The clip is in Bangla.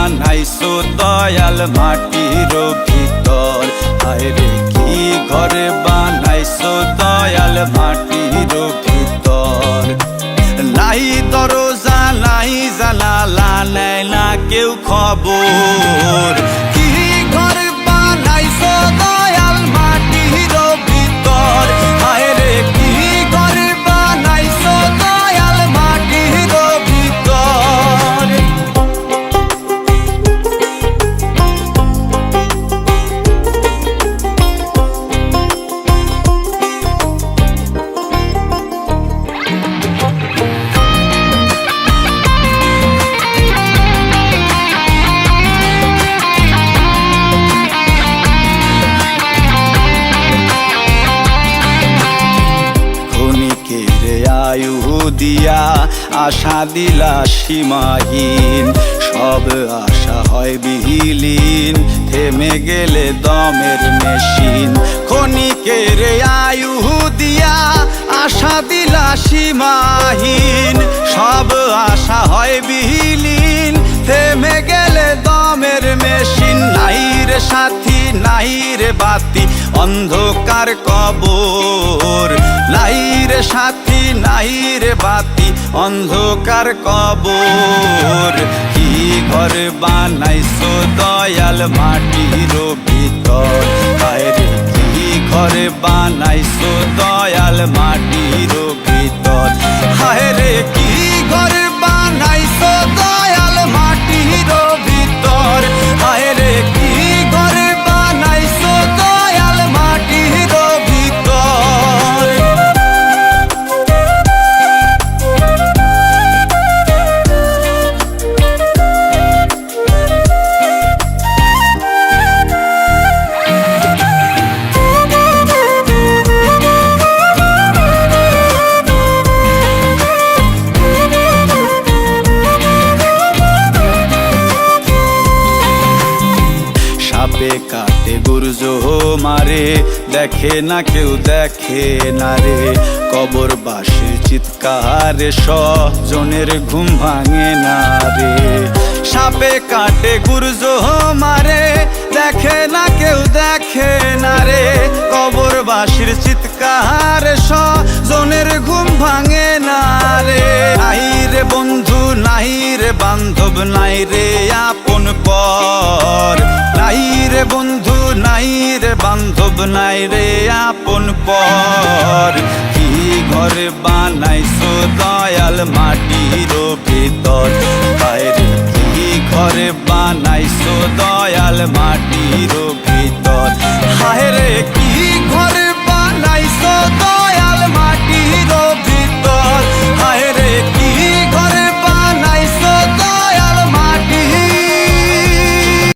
বানাইছো দয়াল মাটির ভিতর, হায়রে কি ঘর বানাইছো দয়াল মাটির ভিতর। নাই দরজা নাই জানালা, নেয় না কেউ খবর, কি ঘর বানাইছো দয়াল মাটির ভিতর, হায়রে কি ঘর বানাইছো দয়াল মাটির ভিতর। আয়ু দিয়া আশা দিলা সীমাহীন, সব আশা হয় বিহীন, থেমে গেলে দমের মেশিন। ক্ষণিকের আয়ু দিয়া আশা দিলা সীমাহীন, সব আশা হয় বিহীন, থেমে গেলে দমের মেশিন। নাই রে সাথী নাই রে বাতি অন্ধকার কবর, নাই রে সাথী নাই রে বাতি অন্ধকার কবর। কি ঘর বানাইছো দয়াল মাটির ভিতর, হায়রে কি ঘর বানাইছো দয়াল মাটির ভিতর, হায়রে কি ঘর বানাইছো দয়াল মাটির ভিতর, হায়রে কি ঘর বানাইছো দয়াল মাটির ভিতর। সাপে কাটে গুরজ মারে, দেখে না কেউ দেখে না রে, কবর বাসে চিৎকারে স্বজনের ঘুম ভাঙে না রে। সাপে কাটে গুরজ মারে, দেখে না কেউ দেখে না রে, কবর বাসির চিৎকারে স্বজনের ঘুম ভাঙে না রে। নাই রে বন্ধু নাই রে বান্ধব নাই রে আপন পর, নাই রে বন্ধু নাই রে বান্ধব নাই রে আপন পর। কি ঘর বানাইছো দয়াল মাটির ভিতর, হায়রে কি ঘর বানাইছো দয়াল মাটির ভিতর,